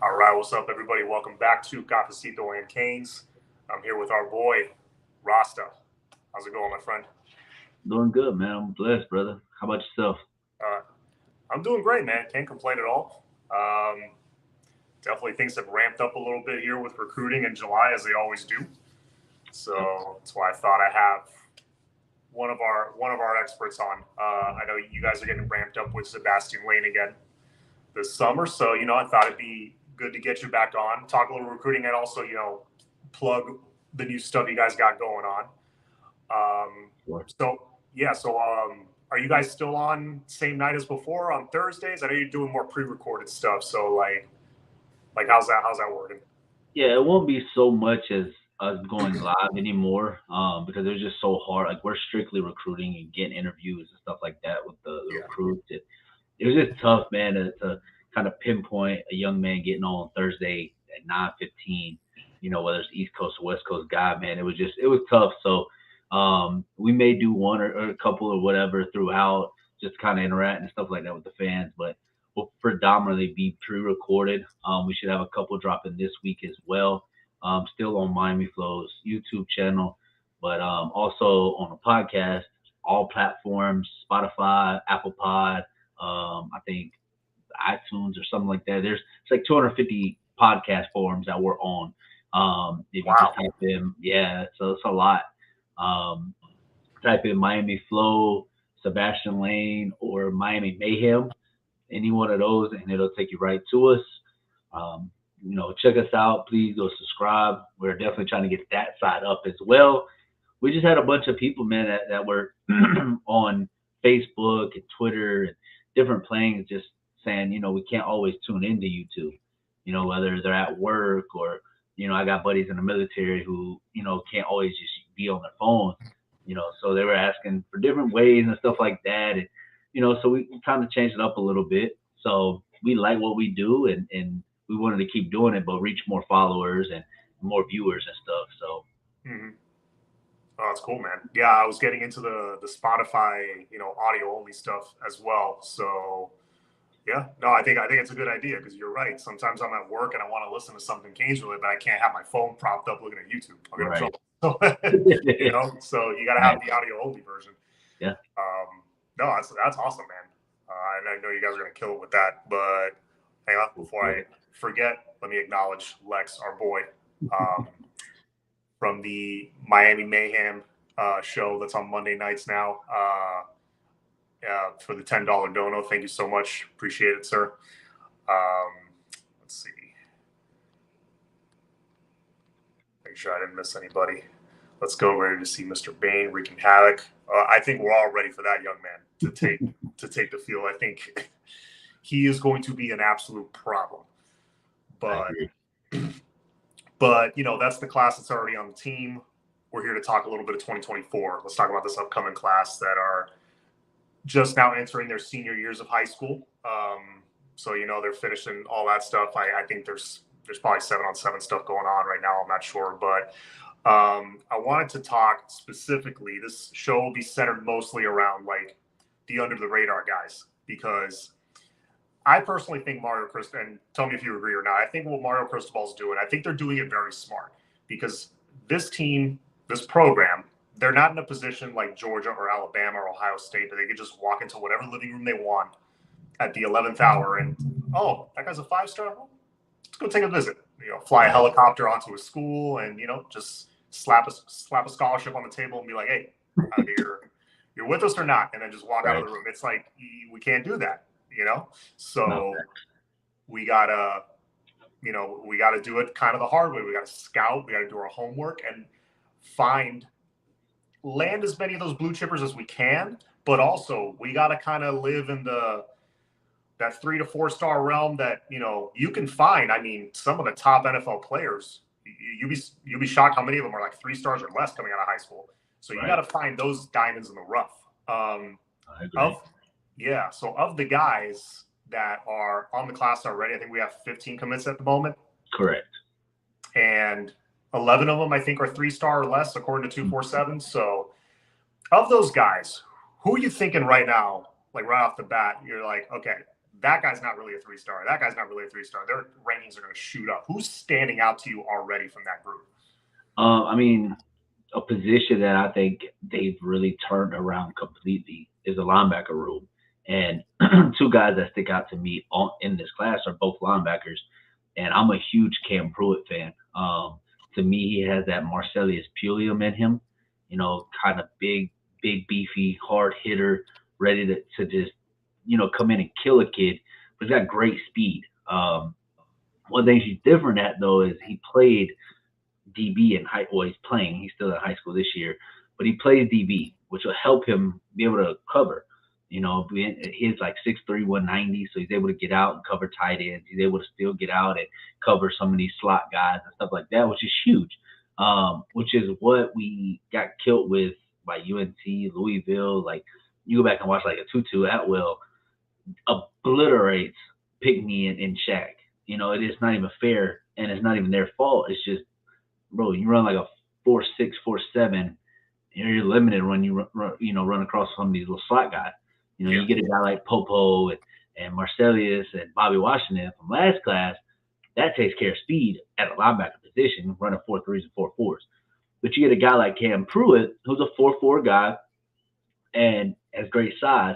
All right, what's up, everybody? Welcome back to Cafecito and Canes. I'm here with our boy, Rasta. How's it going, my friend? Doing good, man. I'm blessed, brother. How about yourself? Uh, I'm doing great, man. Can't complain at all. Definitely things have ramped up a little bit here with recruiting in July, as they always do. Yep. So that's why I thought I have one of our experts on. I know you guys are getting ramped up with Sebastian Lane again this summer, so I thought it'd be good to get you back on, talk a little recruiting, and also plug the new stuff you guys got going on. Sure. So yeah, are you guys still on same night as before on Thursdays? I know you're doing more pre-recorded stuff. So like how's that working? Yeah, it won't be so much as us going live anymore, because it's just so hard. Like we're strictly recruiting and getting interviews and stuff like that with the Yeah. recruits. It was just tough, man, to kind of pinpoint a young man getting on Thursday at 9:15. Whether it's East Coast or West Coast guy, man, it was tough. So we may do one or a couple or whatever throughout, just kind of interact and stuff like that with the fans, but will predominantly be pre-recorded. We should have a couple dropping this week as well. Still on Miami Flow's YouTube channel, but also on a podcast, all platforms, Spotify, Apple Pod, I think iTunes or something like that. It's like 250 podcast forums that we're on. If you just Wow. type in, yeah, so it's a lot. Um, Type in Miami Flow, Sebastian Lane, or Miami Mayhem, any one of those, and it'll take you right to us. Check us out. Please go subscribe. We're definitely trying to get that side up as well. We just had a bunch of people, man, that were on Facebook and Twitter and different planes just saying, we can't always tune into YouTube, whether they're at work or, I got buddies in the military who, can't always just be on their phone, so they were asking for different ways and stuff like that. And, so we kind of changed it up a little bit. So we like what we do and we wanted to keep doing it, but reach more followers and more viewers and stuff. So, Hmm. Oh, that's cool, man. Yeah, I was getting into the Spotify, audio only stuff as well. So yeah, no, I think it's a good idea because you're right. Sometimes I'm at work and I want to listen to something Canes related, but I can't have my phone propped up looking at YouTube. I'll get in right. trouble. So, so you got to have Right. the audio only version. Yeah. No, that's awesome, man. And I know you guys are gonna kill it with that. But hang on, before I forget, let me acknowledge Lex, our boy, um, from the Miami Mayhem show that's on Monday nights now. For the $10 dono, thank you so much. Appreciate it, sir. Um, let's see. Make sure I didn't miss anybody. Let's go ready to see Mr. Bain wreaking havoc. I think we're all ready for that young man to take the field. I think he is going to be an absolute problem. I But agree. that's the class that's already on the team. We're here to talk a little bit of 2024. Let's talk about this upcoming class that are just now entering their senior years of high school. So they're finishing all that stuff. I think there's probably 7-on-7 stuff going on right now. I'm not sure, but I wanted to talk specifically. This show will be centered mostly around like the under the radar guys because I personally think Mario Cristobal, and tell me if you agree or not. I think what Mario Cristobal's doing, I think they're doing it very smart because this team, this program, they're not in a position like Georgia or Alabama or Ohio State that they could just walk into whatever living room they want at the 11th hour and, oh, that guy's a 5-star? Well, let's go take a visit. Fly a Right. helicopter onto a school and, just slap a scholarship on the table and be like, hey, you're with us or not? And then just walk out of Right. the room. It's like, we can't do that. No. So we gotta do it kind of the hard way. We gotta scout, we gotta do our homework and find land as many of those blue chippers as we can, but also we gotta kind of live in that 3 to 4 star realm that you can find. I mean, some of the top NFL players, you'll be shocked how many of them are like 3 stars or less coming out of high school. So you got Right. to find those diamonds in the rough. I agree. Of Yeah, so of the guys that are on the class already, I think we have 15 commits at the moment, Correct. and 11 of them I think are 3 star or less, according to Mm. 247. So, of those guys, who are you thinking right now? Like right off the bat, you're like, okay, that guy's not really a 3-star. That guy's not really a 3-star. Their rankings are going to shoot up. Who's standing out to you already from that group? I mean, a position that I think they've really turned around completely is the linebacker room. And two guys that stick out to me in this class are both linebackers. And I'm a huge Cam Pruitt fan. To me, he has that Marcellus Pulium in him, kind of big, beefy, hard hitter, ready to just, come in and kill a kid. But he's got great speed. One thing he's different at, though, is he played DB in high. Well, he's playing. He's still in high school this year, but he plays DB, which will help him be able to cover. He's like 6'3", 190, so he's able to get out and cover tight ends. He's able to still get out and cover some of these slot guys and stuff like that, which is huge. Which is what we got killed with by UNC, Louisville. Like, you go back and watch like a Tutu Atwell obliterates Pickney and Shaq. It is not even fair, and it's not even their fault. It's just, bro, you run like a 4.6, 4.7, you're limited when you run across some of these little slot guys. You get a guy like Popo and Marcellus and Bobby Washington from last class. That takes care of speed at a linebacker position, running 4.3s and 4.4s. But you get a guy like Cam Pruitt, who's a 4.4 guy and has great size,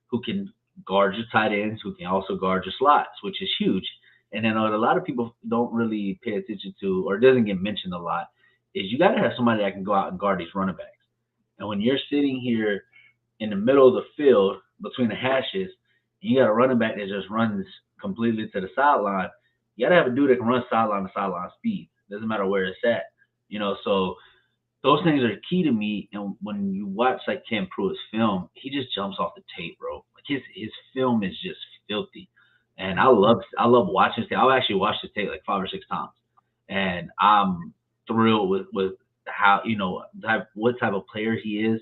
who can guard your tight ends, who can also guard your slots, which is huge. And then what a lot of people don't really pay attention to, or doesn't get mentioned a lot, is you got to have somebody that can go out and guard these running backs. And when you're sitting here in the middle of the field between the hashes, and you got a running back that just runs completely to the sideline, you got to have a dude that can run sideline to sideline speed. Doesn't matter where it's at. So those things are key to me. And when you watch like Cam Pruitt's film, he just jumps off the tape, bro. Like his film is just filthy. And I love watching this. I've actually watched the tape like 5 or 6 times. And I'm thrilled with how, what type of player he is.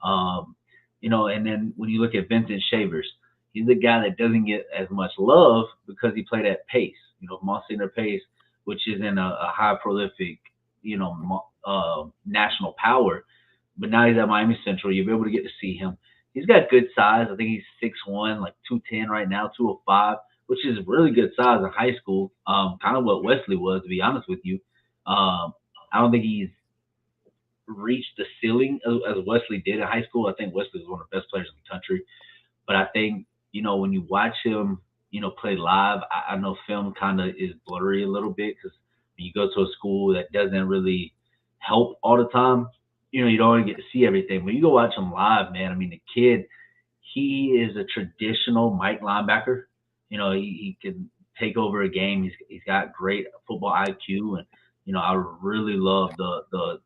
And then when you look at Vincent Shavers, he's a guy that doesn't get as much love because he played at Pace, Monsignor Pace, which is in a high prolific, national power. But now he's at Miami Central. You'll be able to get to see him. He's got good size. I think he's 6'1", like 210 right now, 205, which is really good size in high school. Kind of what Wesley was, to be honest with you. I don't think he's reached the ceiling as Wesley did in high school. I think Wesley was one of the best players in the country. But I think, when you watch him, play live, I know film kind of is blurry a little bit because when you go to a school that doesn't really help all the time, you don't really get to see everything. When you go watch him live, man, I mean, the kid, he is a traditional Mike linebacker. He can take over a game. He's got great football IQ, and I really love the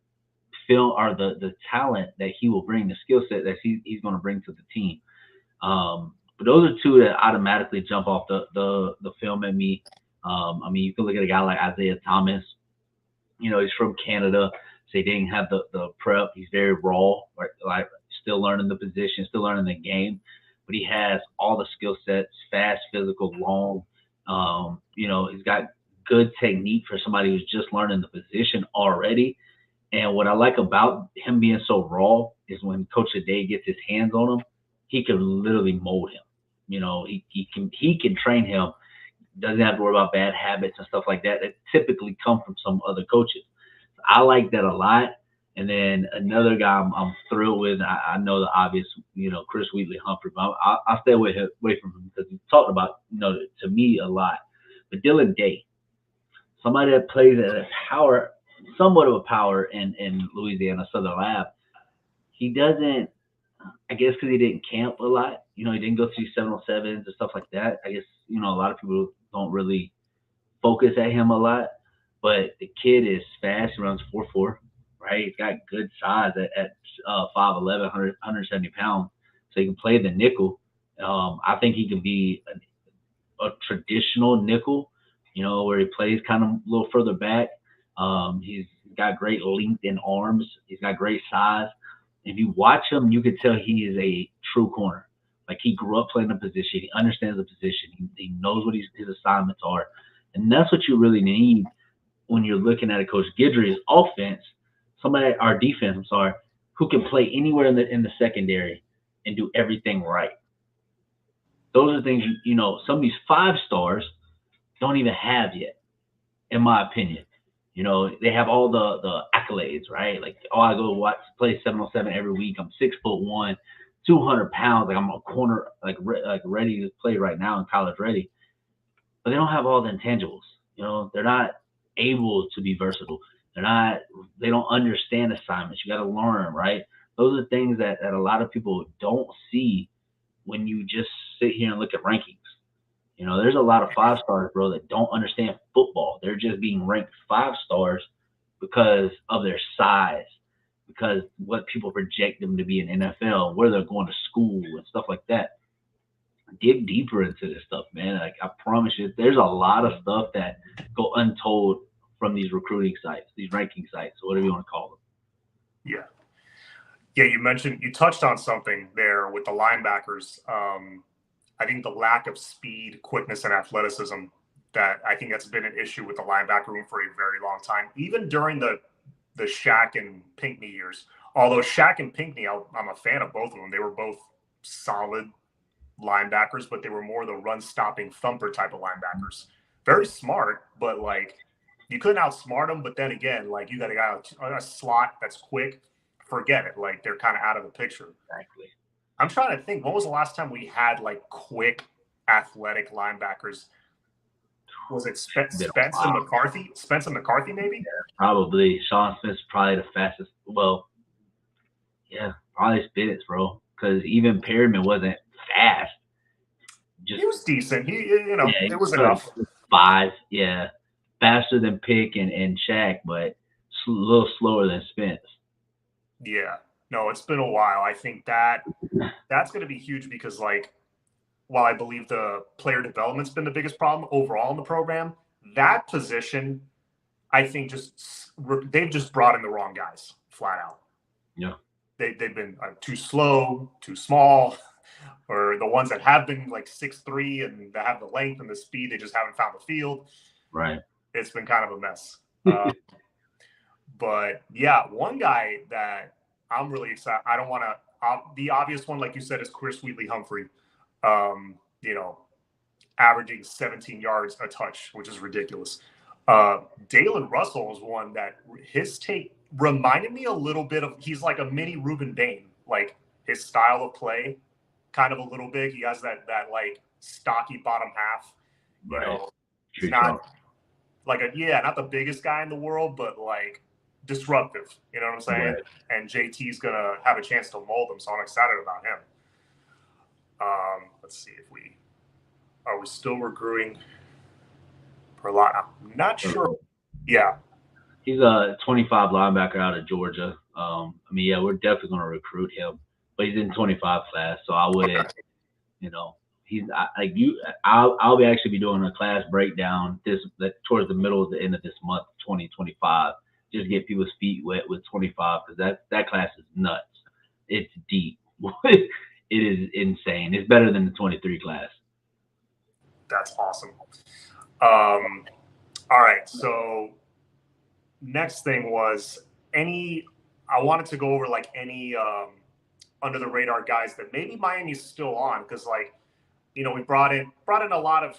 film or the talent that he will bring, the skill set that he's going to bring to the team. But those are two that automatically jump off the film at me. I mean, you can look at a guy like Isaiah Thomas. He's from Canada, so he didn't have the prep. He's very raw, right? Like still learning the position, still learning the game. But he has all the skill sets: fast, physical, long. He's got good technique for somebody who's just learning the position already. And what I like about him being so raw is when Coach Ade gets his hands on him, he can literally mold him. He can train him. Doesn't have to worry about bad habits and stuff like that typically come from some other coaches. I like that a lot. And then another guy I'm thrilled with, I know the obvious, Chris Wheatley Humphrey, but I'll stay away from him because he's talked about, to me a lot. But Dylan Day, somebody that plays at a power, somewhat of a power in Louisiana Southern Lab. He doesn't, I guess because he didn't camp a lot. He didn't go through 707s and stuff like that. I guess, a lot of people don't really focus at him a lot. But the kid is fast. He runs 4.4, right? He's got good size at 5'11", 170 pounds. So he can play the nickel. I think he can be a traditional nickel, where he plays kind of a little further back. He's got great length in arms. He's got great size. If you watch him, you can tell he is a true corner. Like he grew up playing the position. He understands the position. He knows what his assignments are. And that's what you really need when you're looking at a Coach Guidry's offense, our defense, who can play anywhere in the secondary and do everything right. Those are things, some of these 5 stars don't even have yet, in my opinion. They have all the accolades, right? Like, oh, I go watch play 7-on-7 every week. I'm 6'1", 200 pounds. Like, I'm a corner, like ready to play right now in college ready. But they don't have all the intangibles. They're not able to be versatile. They don't understand assignments. You got to learn, right? Those are things that a lot of people don't see when you just sit here and look at rankings. There's a lot of 5 stars, bro, that don't understand football. They're just being ranked 5 stars because of their size, because what people project them to be in NFL, where they're going to school and stuff like that. Dig deeper into this stuff, man. Like, I promise you, there's a lot of stuff that go untold from these recruiting sites, these ranking sites, whatever you want to call them. Yeah. Yeah, you touched on something there with the linebackers. I think the lack of speed, quickness, and athleticism, that I think that's been an issue with the linebacker room for a very long time, even during the Shaq and Pinckney years. Although Shaq and Pinckney, I'm a fan of both of them. They were both solid linebackers, but they were more the run-stopping thumper type of linebackers. Very smart, but like, you couldn't outsmart them. But then again, like, you got a guy on a slot that's quick, forget it. Like, they're kind of out of the picture. Exactly. I'm trying to think, when was the last time we had like quick, athletic linebackers? Was it Spencer McCarthy? Spencer McCarthy, maybe? Yeah, probably. Sean Smith's probably the fastest. Well, yeah, probably Spitz, bro. Because even Perryman wasn't fast. He was decent. It was enough. 5, yeah. Faster than Pick and Shaq, but a little slower than Spence. Yeah. No, it's been a while. I think that's going to be huge because, like, while I believe the player development's been the biggest problem overall in the program, that position, I think they've just brought in the wrong guys, flat out. Yeah. They've been too slow, too small, or the ones that have been like 6'3" and that have the length and the speed, they just haven't found the field. Right. It's been kind of a mess. But yeah, one guy that I'm really excited. I don't want to. The obvious one, like you said, is Chris Wheatley-Humphrey. Averaging 17 yards a touch, which is ridiculous. Dalen Russell is one that his take reminded me a little bit of. He's like a mini Reuben Dane, like his style of play, kind of a little big. He has that like stocky bottom half. He's not like not the biggest guy in the world, but like disruptive. You know what I'm saying? Right. And JT's gonna have a chance to mold him, so I'm excited about him. Let's see if are we still recruiting for a lot? I'm not sure. Yeah. He's a 25 linebacker out of Georgia. We're definitely going to recruit him, but he's in 25 class, so I wouldn't, he's like you. I'll be actually be doing a class breakdown towards the middle of the end of this month, 2025, just get people's feet wet with 25 because that class is nuts. It's deep. It is insane. It's better than the 23 class. That's awesome. All right. So next thing was I wanted to go over like any under the radar guys that maybe Miami's still on because we brought in a lot of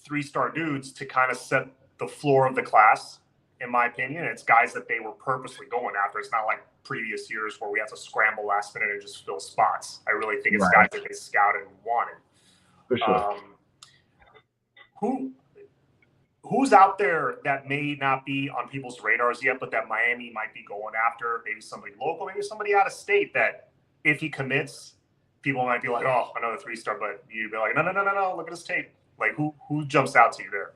3-star dudes to kind of set the floor of the class. In my opinion, it's guys that they were purposely going after. It's not like previous years where we had to scramble last minute and just fill spots. I really think it's guys that they scouted and wanted. For sure. Who's out there that may not be on people's radars yet, but that Miami might be going after? Maybe somebody local, maybe somebody out of state that if he commits, people might be like, oh, another 3-star, but you'd be like, no, look at his tape. Like who jumps out to you there?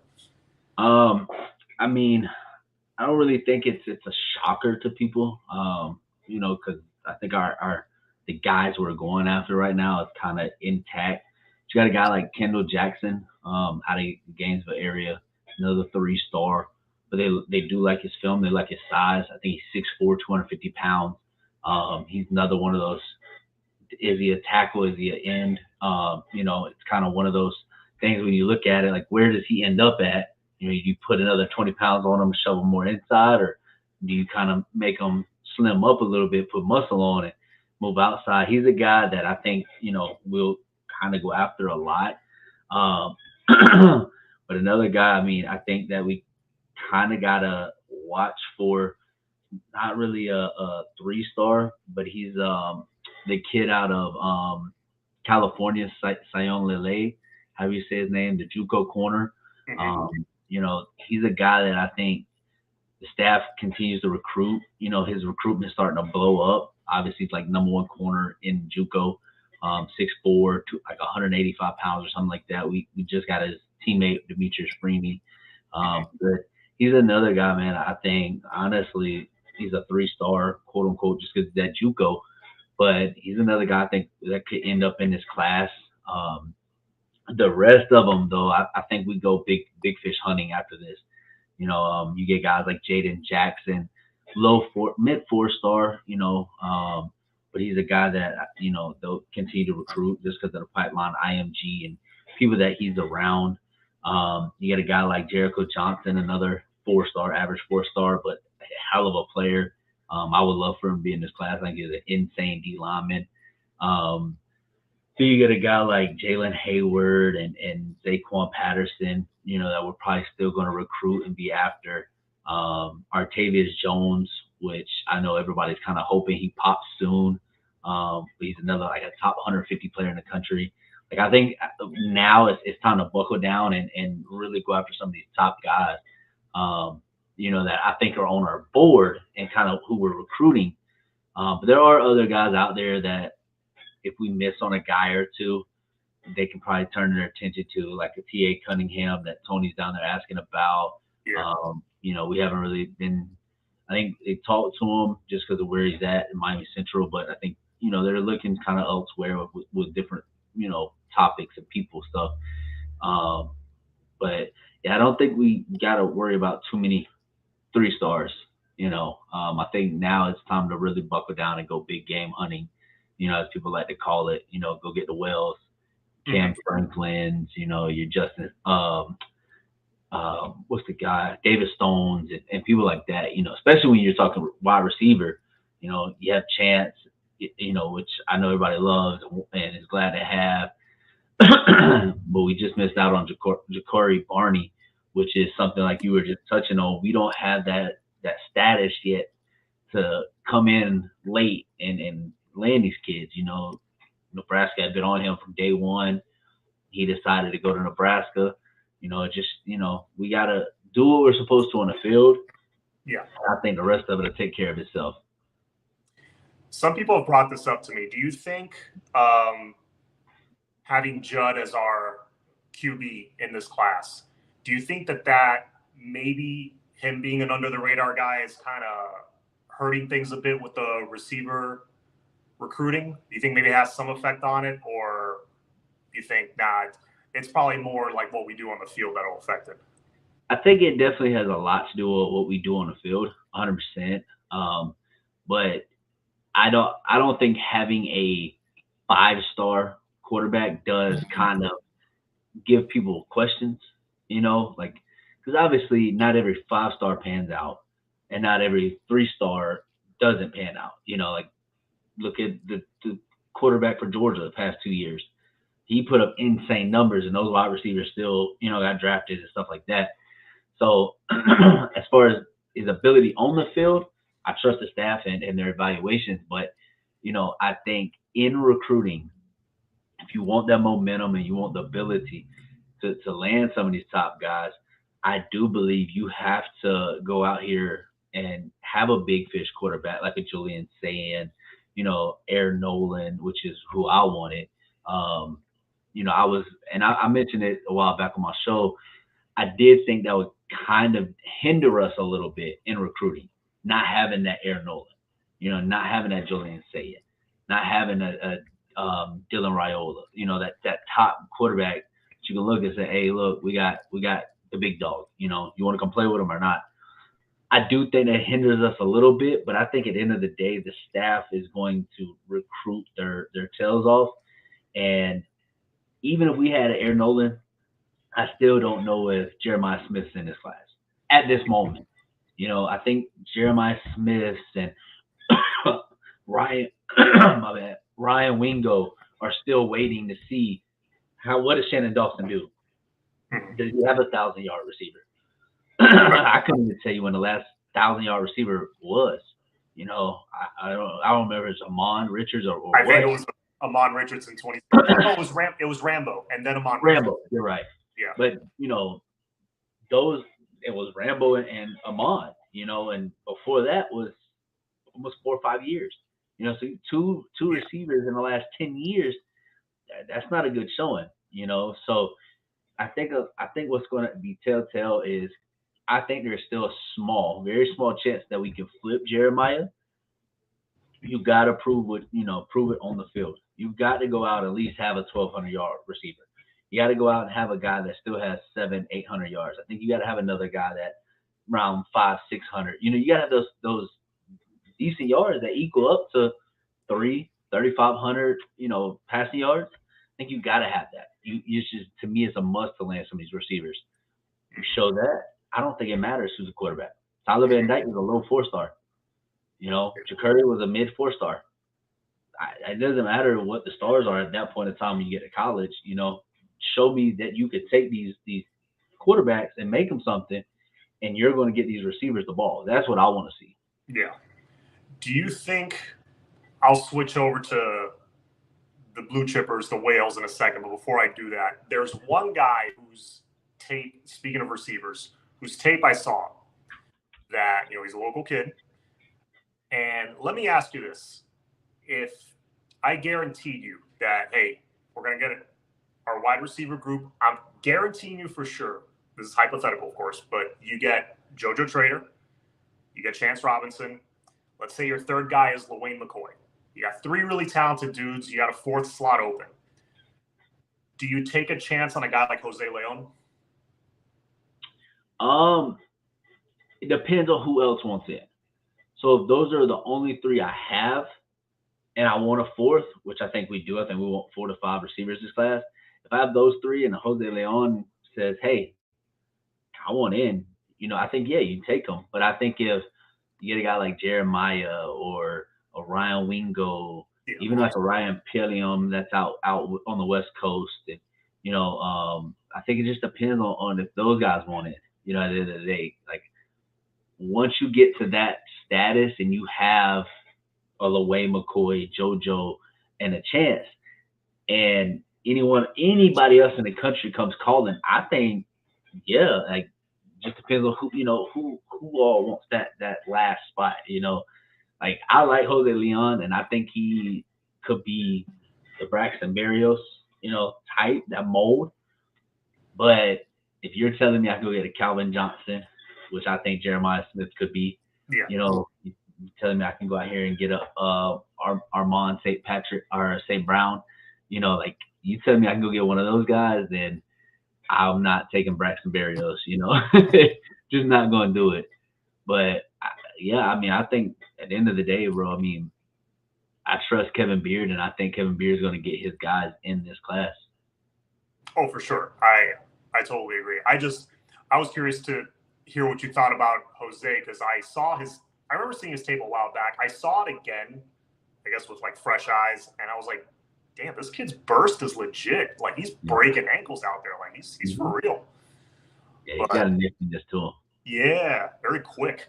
I don't really think it's a shocker to people, because I think the guys we're going after right now is kind of intact. You got a guy like Kendall Jackson out of the Gainesville area, another 3-star, but they do like his film. They like his size. I think he's 6'4", 250 pounds. He's another one of those. Is he a tackle? Is he an end? It's kind of one of those things when you look at it, like where does he end up at? You put another 20 pounds on him, shove him more inside, or do you kind of make him slim up a little bit, put muscle on it, move outside? He's a guy that I think, will kind of go after a lot. Um, but another guy, I mean, I think that we kind of gotta watch for not really a 3 star, but he's the kid out of California, Sion Lele, how do you say his name, the JUCO corner. Hmm. He's a guy that I think the staff continues to recruit. His recruitment starting to blow up. Obviously, he's like #1 corner in JUCO, 6'4", like 185 pounds or something like that. We just got his teammate Demetrius Freemy. But he's another guy, man. I think honestly, he's a 3 star, quote unquote, just because that JUCO. But he's another guy I think that could end up in this class. The rest of them, though, I think we go big fish hunting after this. You get guys like Jaden Jackson, mid 4 star, but he's a guy that, they'll continue to recruit just because of the pipeline, IMG, and people that he's around. You get a guy like Jericho Johnson, another 4 star, average 4 star, but a hell of a player. I would love for him to be in this class. I think he's an insane D lineman. Um, so you get a guy like Jalen Hayward and Zaquan Patterson, that we're probably still going to recruit and be after. Artavius Jones, which I know everybody's kind of hoping he pops soon. But he's another like a top 150 player in the country. Like I think now it's time to buckle down and really go after some of these top guys. That I think are on our board and kind of who we're recruiting. But there are other guys out there that if we miss on a guy or two, they can probably turn their attention to, like a T.A. Cunningham that Tony's down there asking about. Yeah. We haven't really been, I think they talked to him just because of where he's at in Miami Central, but I think, they're looking kind of elsewhere with different, topics and people stuff. Um, but yeah, I don't think we got to worry about too many 3 stars. I think now it's time to really buckle down and go big game hunting. As people like to call it. Go get the whales, Cam Franklin's. Your Justin. What's the guy? David Stones and people like that. Especially when you're talking wide receiver. You have Chance. Which I know everybody loves and is glad to have. But we just missed out on Ja'Cory Barney, which is something like you were just touching on. We don't have that status yet to come in late and land these kids. Nebraska had been on him from day one. He decided to go to Nebraska. We got to do what we're supposed to on the field. Yeah. I think the rest of it will take care of itself. Some people have brought this up to me. Do you think having Judd as our QB in this class, do you think that maybe him being an under the radar guy is kind of hurting things a bit with the receiver recruiting? Do you think maybe it has some effect on it, or do you think it's probably more like what we do on the field that'll affect it? I think it definitely has a lot to do with what we do on the field, 100%. But I don't think having a 5-star quarterback does kind of give people questions, because obviously not every 5-star pans out and not every 3-star doesn't pan out. Look at the quarterback for Georgia the past 2 years. He put up insane numbers, and those wide receivers still, got drafted and stuff like that. So as far as his ability on the field, I trust the staff and their evaluations. But, I think in recruiting, if you want that momentum and you want the ability to land some of these top guys, I do believe you have to go out here and have a big fish quarterback like a Julian Sayin, Aaron Nolan, which is who I wanted. I mentioned it a while back on my show. I did think that would kind of hinder us a little bit in recruiting, not having that Aaron Nolan, not having that Julian Sayin, not having a Dylan Raiola, that top quarterback that you can look and say, hey, look, we got the big dog. You want to come play with him or not? I do think that hinders us a little bit, but I think at the end of the day, the staff is going to recruit their tails off. And even if we had an Aaron Nolan, I still don't know if Jeremiah Smith's in this class at this moment. I think Jeremiah Smith and Ryan Wingo are still waiting to see what does Shannon Dawson do? Mhm. Does he have a 1,000-yard receiver? I couldn't even tell you when the last 1,000-yard receiver was. You know, I don't remember if it's Amon Richards or I think what. it was Amon Richards in 2016. No, it was Rambo and then Amon Richards. Rambo, you're right. Yeah. But you know, it was Rambo and Amon. You know, and before that was almost 4 or 5 years. You know, so two receivers in the last 10 years. That's not a good showing. You know, so I think what's going to be telltale is I think there's still a very small chance that we can flip Jeremiah. You got to prove it on the field. You've got to go out at least have a 1,200-yard receiver. You got to go out and have a guy that still has 700-800 yards. I think you got to have another guy that around 500-600. You know, you got to have those decent yards that equal up to 3,500. You know, passing yards. I think you got to have that. You just, to me, it's a must to land some of these receivers. You show that. I don't think it matters who's the quarterback. Tyler Van Dyke was a low 4-star. You know, Ja'Cory was a mid 4-star. It doesn't matter what the stars are at that point in time when you get to college. You know, show me that you could take these quarterbacks and make them something, and you're going to get these receivers the ball. That's what I want to see. Yeah. Do you think I'll switch over to the blue chippers, the whales in a second, but before I do that, there's one guy whose tape, speaking of receivers, whose tape I saw that, you know, he's a local kid. And let me ask you this. If I guaranteed you that, hey, we're going to get our wide receiver group, I'm guaranteeing you for sure, this is hypothetical, of course, but you get JoJo Trader, you get Chance Robinson. Let's say your third guy is LaWayne McCoy. You got 3 really talented dudes. You got a 4th slot open. Do you take a chance on a guy like Jose Leon? It depends on who else wants in. So if those are the only 3 I have, and I want a 4th, which I think we do. I think we want 4 to 5 receivers this class. If I have those 3 and Jose Leon says, hey, I want in, you know, I think, yeah, you take them. But I think if you get a guy like Jeremiah or a Ryan Wingo, even like a Ryan Pelium that's out on the West Coast, and, you know, I think it just depends on if those guys want it. You know, at the end of the day, like once you get to that status and you have a LaWayne McCoy, JoJo, and a Chance, and anybody else in the country comes calling, I think, yeah, like just depends on who all wants that last spot. You know, like I like Jose Leon, and I think he could be the Braxton Berrios, you know, type, that mold. But if you're telling me I can go get a Calvin Johnson, which I think Jeremiah Smith could be, you know, you're telling me I can go out here and get a Armand St. Patrick or St. Brown, you know, like you tell me I can go get one of those guys, then I'm not taking Braxton Berrios, you know, just not going to do it. But yeah, I mean, I think at the end of the day, bro, I mean, I trust Kevin Beard, and I think Kevin Beard is going to get his guys in this class. Oh, for sure. I totally agree. I was curious to hear what you thought about Jose, because I remember seeing his tape a while back. I saw it again, I guess with like fresh eyes, and I was like, damn, this kid's burst is legit. Like he's breaking ankles out there. Like he's for real. Yeah, he's got a niftiness to him. Yeah, very quick.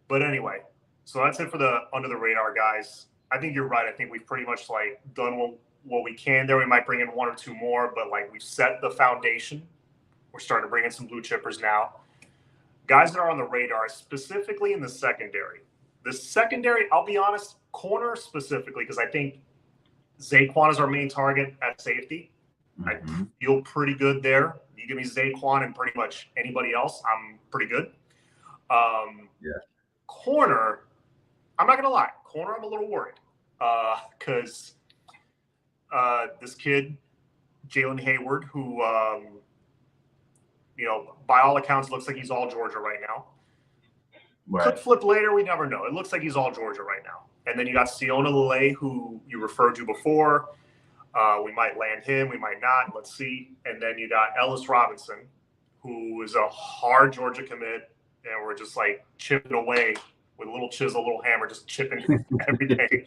But anyway, so that's it for the under the radar guys. I think you're right. I think we've pretty much like done what we can there. We might bring in 1 or 2 more, but like we've set the foundation. We're starting to bring in some blue chippers now. Guys that are on the radar, specifically in the secondary. The secondary, I'll be honest, corner specifically, because I think Zaquan is our main target at safety. Mm-hmm. I feel pretty good there. You give me Zaquan and pretty much anybody else, I'm pretty good. Corner, I'm not going to lie. Corner, I'm a little worried because this kid, Jalen Hayward, who, you know, by all accounts, looks like he's all Georgia right now. Right. Could flip later. We never know. It looks like he's all Georgia right now. And then you got Siona Lele, who you referred to before. We might land him. We might not. Let's see. And then you got Ellis Robinson, who is a hard Georgia commit. And we're just like chipping away with a little chisel, a little hammer, just chipping every day.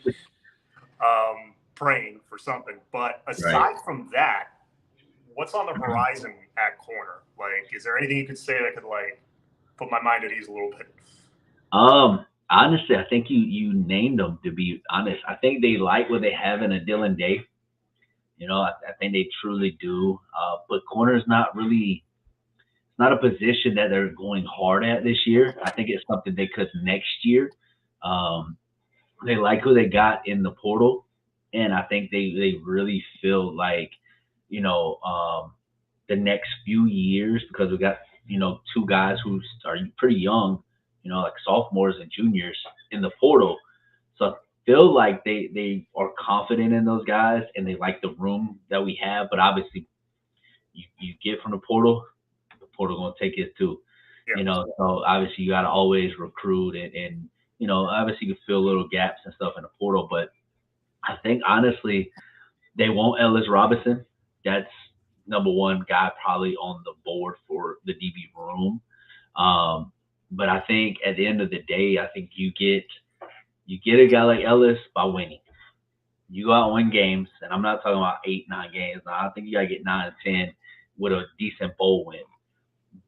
praying for something. But Right. aside from that, what's on the horizon at corner? Like, is there anything you could say that could like put my mind at ease a little bit? Honestly, I think you named them. To be honest, I think they like what they have in a Dylan Day. I think they truly do. But corner is not really not a position that they're going hard at this year. I think it's something they could next year. Um, they like who they got in the portal, and I think they really feel like you know the next few years because we got two guys who are pretty young, like sophomores and juniors in the portal. So I feel like they are confident in those guys and they like the room that we have. But obviously, you get from the portal gonna take it too. Yeah. So obviously you got to always recruit and obviously you can fill little gaps and stuff in the portal. But I think honestly they want Ellis Robinson. That's number one guy probably on the board for the DB room. But I think at the end of the day, I think you get a guy like Ellis by winning. You go out and win games, and I'm not talking about 8, 9 games. I think you gotta get 9 or 10 with a decent bowl win.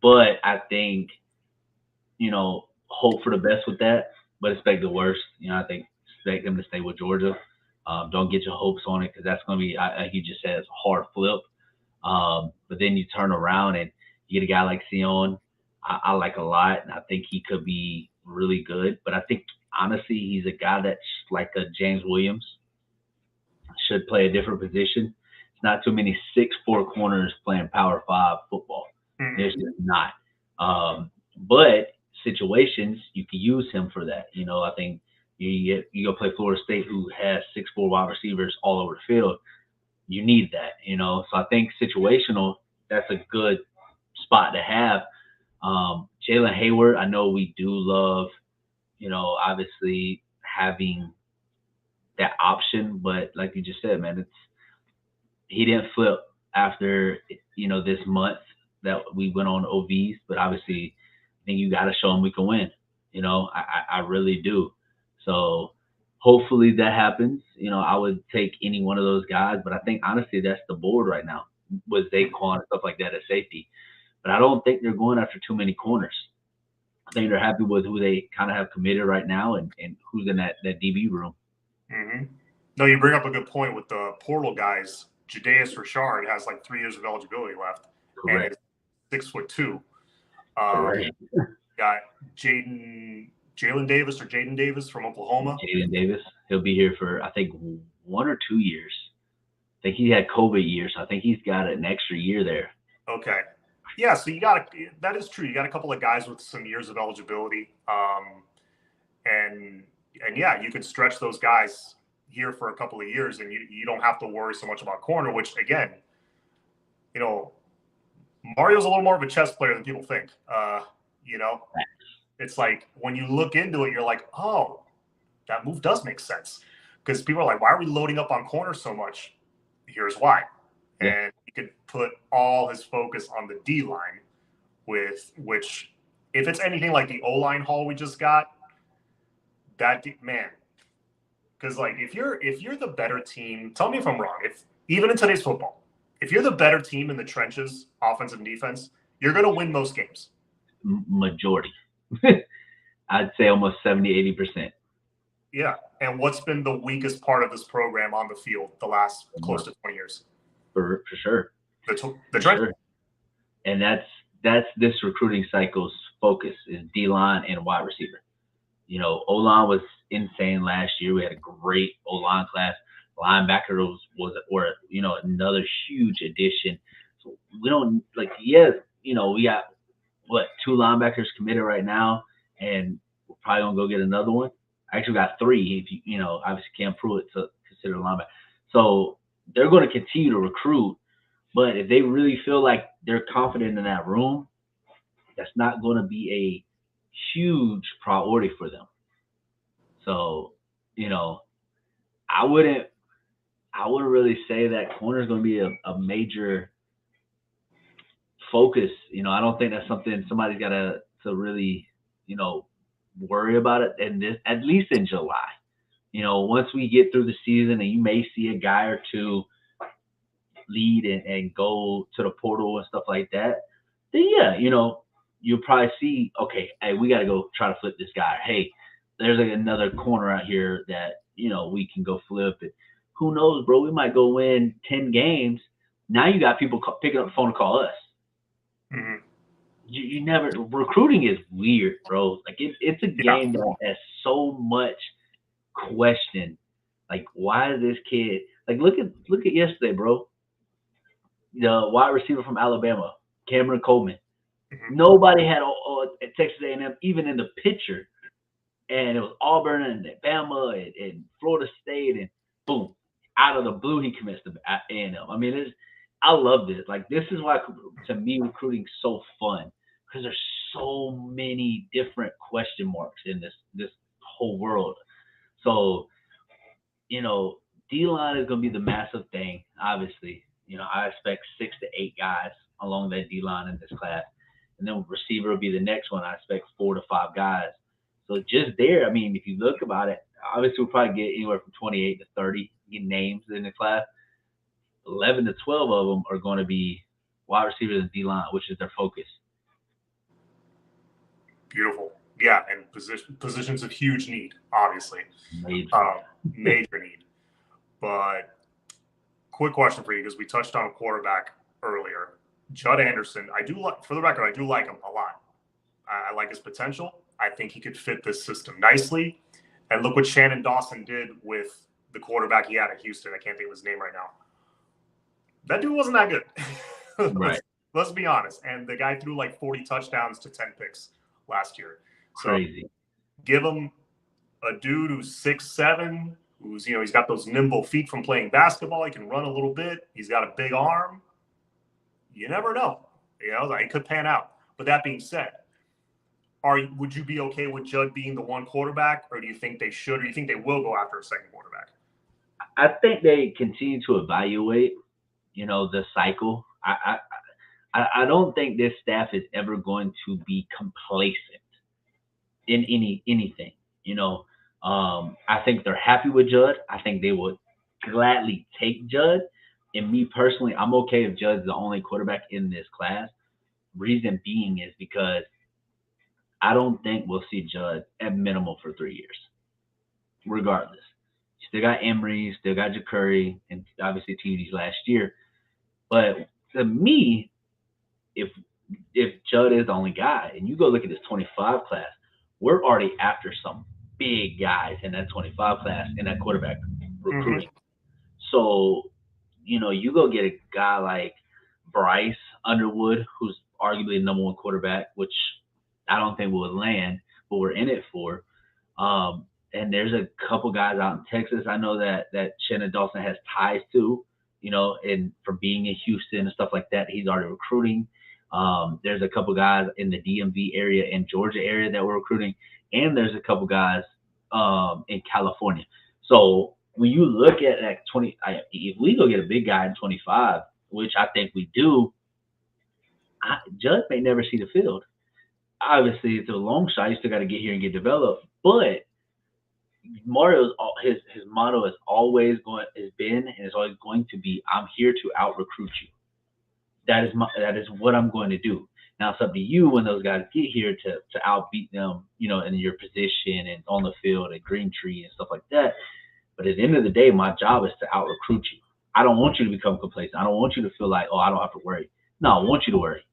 But I think hope for the best with that, but expect the worst. I think expect them to stay with Georgia. Don't get your hopes on it because that's going to be, like you just said, it's a hard flip. But then you turn around and you get a guy like Sion. I like a lot, and I think he could be really good. But I think honestly, he's a guy that's like a James Williams should play a different position. It's not too many 6'4" corners playing Power 5 football. There's just not. But situations you can use him for that. I think you go play Florida State, who has 6'4" wide receivers all over the field. You need that. So I think situational. That's a good spot to have. Jalen Hayward, I know we do love. Obviously having that option, but like you just said, man, he didn't flip after this month that we went on OVs, but obviously I think you got to show him we can win. I really do. So hopefully that happens. I would take any one of those guys, but I think honestly that's the board right now with Zaquan and stuff like that at safety. But I don't think they're going after too many corners. I think they're happy with who they kind of have committed right now and who's in that DB room. Mm-hmm. No, you bring up a good point with the portal guys. Jadaeus Richard has like 3 years of eligibility left, Correct. and is 6'2". Correct. Got Jalen Davis or Jaden Davis from Oklahoma. Jaden Davis, he'll be here for I think 1 or 2 years. I think he had COVID years, so I think he's got an extra year there. Okay. Yeah, so that is true. You got a couple of guys with some years of eligibility. And yeah, you could stretch those guys here for a couple of years and you don't have to worry so much about corner, which again, Mario's a little more of a chess player than people think. It's like when you look into it, you're like, oh, that move does make sense. Because people are like, why are we loading up on corner so much? Here's why. Yeah. And he could put all his focus on the D line, which if it's anything like the O-line haul we just got, man. Because like if you're the better team, tell me if I'm wrong. If even in today's football, if you're the better team in the trenches, offense and defense, you're going to win most games. Majority. I'd say almost 70, 80%. Yeah. And what's been the weakest part of this program on the field the last close to 20 years? For sure. The trench. Sure. And that's this recruiting cycle's focus is D-line and wide receiver. O-line was insane last year. We had a great O-line class. Linebacker was another huge addition. So we don't we got 2 linebackers committed right now, and we're probably gonna go get another one. I actually got 3 if you obviously can't prove it to consider a linebacker. So they're going to continue to recruit, but if they really feel like they're confident in that room, that's not going to be a huge priority for them. So, I wouldn't really say that corner is going to be a major focus. I don't think that's something somebody's got to really, worry about it. And at least in July, once we get through the season and you may see a guy or two lead and go to the portal and stuff like that, then yeah, you'll probably see, okay, hey, we got to go try to flip this guy. Hey, there's like another corner out here that, we can go flip it. Who knows, bro? We might go win 10 games. Now you got people picking up the phone to call us. Mm-hmm. You never, recruiting is weird, bro. Like it's a game that has so much question. Like, why is this kid, like, look at yesterday, bro. The wide receiver from Alabama, Cameron Coleman. Mm-hmm. Nobody had Texas A&M even in the picture, and it was Auburn and Bama and Florida State, and boom, out of the blue he commits to A&M. I mean, I love this. Like, this is why, to me, recruiting's so fun, because there's so many different question marks in this whole world. So, D-line is going to be the massive thing, obviously. I expect 6 to 8 guys along that D-line in this class. And then receiver will be the next one. I expect 4 to 5 guys. So just there, I mean, if you look about it, obviously we'll probably get anywhere from 28 to 30 names in the class. 11 to 12 of them are going to be wide receivers and D-line, which is their focus. Beautiful. Yeah, and positions of huge need, obviously. Major need. But quick question for you, because we touched on quarterback earlier. Judd Anderson, for the record, I do like him a lot. I like his potential. I think he could fit this system nicely. And look what Shannon Dawson did with the quarterback he had at Houston. I can't think of his name right now. That dude wasn't that good. Right. Let's be honest. And the guy threw like 40 touchdowns to 10 picks last year. So crazy. Give him a dude who's 6'7", who's, he's got those nimble feet from playing basketball. He can run a little bit. He's got a big arm. You never know. Like, it could pan out. But that being said, would you be okay with Judd being the one quarterback, or do you think they should, or do you think they will go after a second quarterback? I think they continue to evaluate, the cycle. I don't think this staff is ever going to be complacent in anything. I think they're happy with Judd. I think they would gladly take Judd. And me personally, I'm okay if Judd's the only quarterback in this class. Reason being is because I don't think we'll see Judd at minimal for 3 years, regardless. Still got Emory, still got Jacurri, and obviously TD's last year. But to me, if Judd is the only guy, and you go look at this 25 class, we're already after some big guys in that 25 class in that quarterback recruiting. Mm-hmm. So, you go get a guy like Bryce Underwood, who's arguably the number one quarterback, which I don't think will land, but we're in it for. And there's a couple guys out in Texas I know that Shannon Dawson has ties to, and from being in Houston and stuff like that, he's already recruiting. There's a couple guys in the DMV area and Georgia area that we're recruiting, and there's a couple guys in California. So when you look at that 20, if we go get a big guy in 25, which I think we do, Judd may never see the field. Obviously, it's a long shot. You still got to get here and get developed. But Mario's his motto has always been and is always going to be, I'm here to out recruit you. That is what I'm going to do. Now it's up to you when those guys get here to outbeat them, in your position and on the field and green tree and stuff like that. But at the end of the day, my job is to out recruit you. I don't want you to become complacent. I don't want you to feel like, I don't have to worry. No, I want you to worry.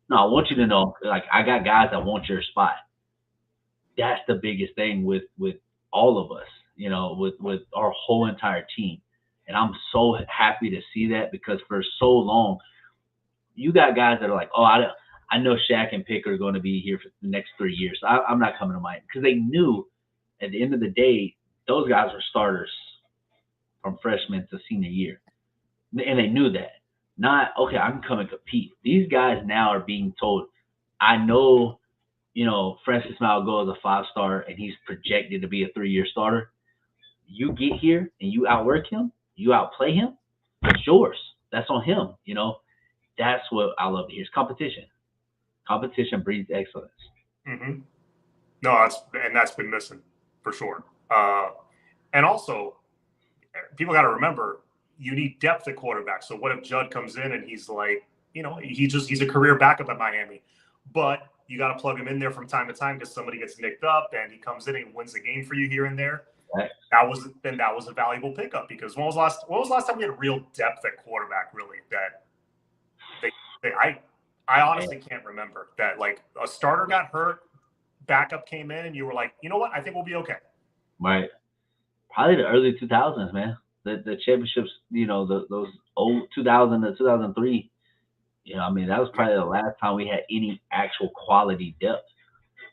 No, I want you to know, like, I got guys that want your spot. That's the biggest thing with all of us, with our whole entire team. And I'm so happy to see that, because for so long, you got guys that are like, I know Shaq and Pick are going to be here for the next 3 years. So I'm not coming to Miami, because they knew at the end of the day, those guys were starters from freshman to senior year. And they knew that. Not, okay, I can come and compete. These guys now are being told, I know, Francis Malgo is a 5-star and he's projected to be a 3-year starter. You get here and you outwork him, you outplay him, it's yours. That's on him, That's what I love to hear. It's competition. Competition breeds excellence. Mm-hmm. No, that's been missing for sure. And also, people got to remember, you need depth at quarterback. So what if Judd comes in and he's like, he's a career backup at Miami, but you got to plug him in there from time to time because somebody gets nicked up and he comes in and wins the game for you here and there. Right. That was a valuable pickup because when was last time we had real depth at quarterback really that I honestly can't remember that like a starter got hurt, backup came in and you were like, you know what, I think we'll be okay. Right. Probably the early 2000s, man. The championships, those old 2000 to 2003. I mean, that was probably the last time we had any actual quality depth.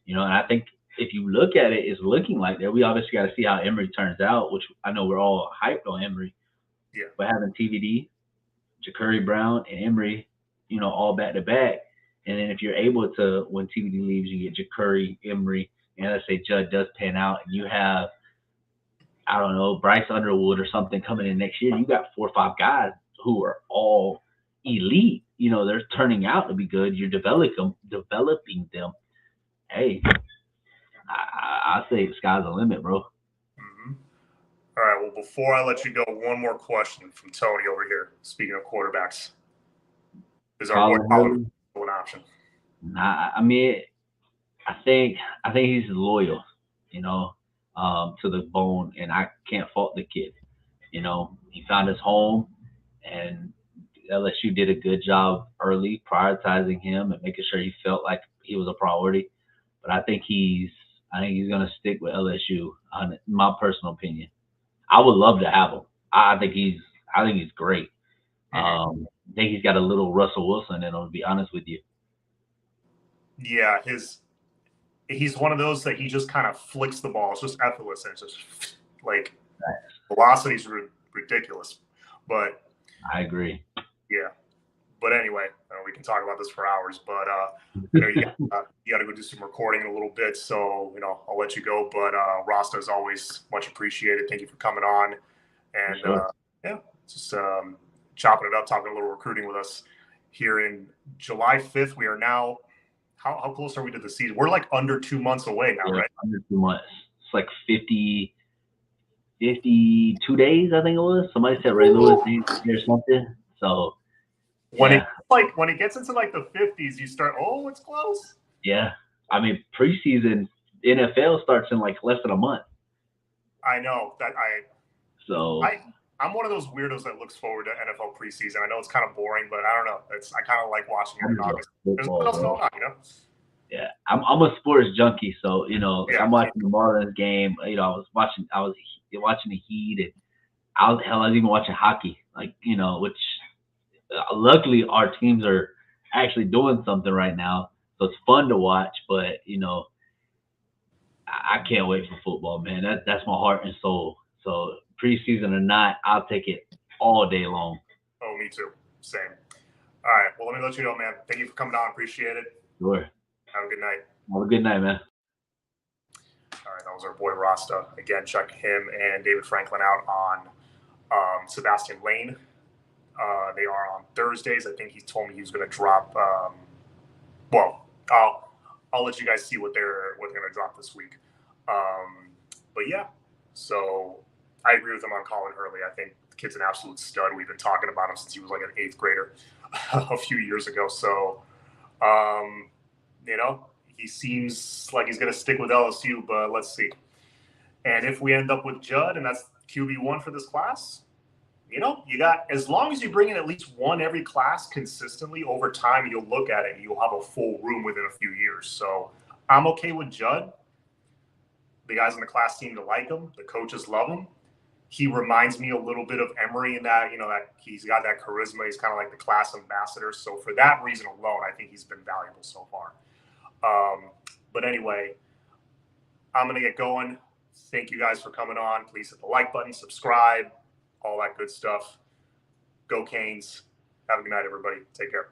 And I think if you look at it, it's looking like that. We obviously got to see how Emory turns out, which I know we're all hyped on Emory. Yeah. But having TVD, Ja'Cory Brown, and Emory, all back to back. And then if you're able to, when TVD leaves, you get Ja'Cory, Emory, and let's say Judd does pan out, and you have, I don't know, Bryce Underwood or something coming in next year, you got 4 or 5 guys who are all elite. They're turning out to be good. You're developing them. Hey, I say the sky's the limit, bro. Mm-hmm. All right. Well, before I let you go, one more question from Tony over here. Speaking of quarterbacks, is our boy Colin an option? Nah, I mean, I think he's loyal, to the bone, and I can't fault the kid. He found his home, and LSU did a good job early prioritizing him and making sure he felt like he was a priority. But I think he's gonna stick with LSU. In my personal opinion, I would love to have him. I think he's great. I think he's got a little Russell Wilson in him, to be honest with you. Yeah, he's one of those that he just kind of flicks the ball. It's just effortless and it's just like velocity's ridiculous. But I agree. Yeah. But anyway, we can talk about this for hours. But you got to go do some recording in a little bit, so I'll let you go. But Rasta, is always much appreciated. Thank you for coming on, and sure. Just chopping it up, talking a little recruiting with us here in July 5th. We are now. How close are we to the season? We're like under 2 months away now, right? Under 2 months. It's like 52 days, I think it was. Somebody said Ray Lewis or something. So when it gets into like the 50s, you start, it's close. Yeah. I mean, preseason NFL starts in like less than a month. I know that I'm one of those weirdos that looks forward to NFL preseason. I know it's kind of boring, but I don't know. I kind of like watching it in August. There's nothing else going on, Yeah, I'm a sports junkie, so I'm watching the Marlins game. I was watching the Heat, and I was even watching hockey. Which luckily our teams are actually doing something right now, so it's fun to watch. But I can't wait for football, man. That's my heart and soul. So preseason or not, I'll take it all day long. Oh, me too. Same. All right. Well, let me let you go, man. Thank you for coming on. Appreciate it. Sure. Have a good night. Have a good night, man. All right. That was our boy Rasta. Again, check him and David Franklin out on Sebastian Lane. They are on Thursdays. I think he told me he was going to drop. I'll let you guys see what they're going to drop this week. But yeah, so I agree with him on Colin Hurley. I think the kid's an absolute stud. We've been talking about him since he was like an 8th grader a few years ago. So, he seems like he's going to stick with LSU, but let's see. And if we end up with Judd, and that's QB1 for this class, you got, as long as you bring in at least one every class consistently over time, you'll look at it and you'll have a full room within a few years. So I'm okay with Judd. The guys on the class seem to like him. The coaches love him. He reminds me a little bit of Emory in that, that he's got that charisma. He's kind of like the class ambassador. So for that reason alone, I think he's been valuable so far. But anyway, I'm going to get going. Thank you guys for coming on. Please hit the like button, subscribe, all that good stuff. Go Canes. Have a good night, everybody. Take care.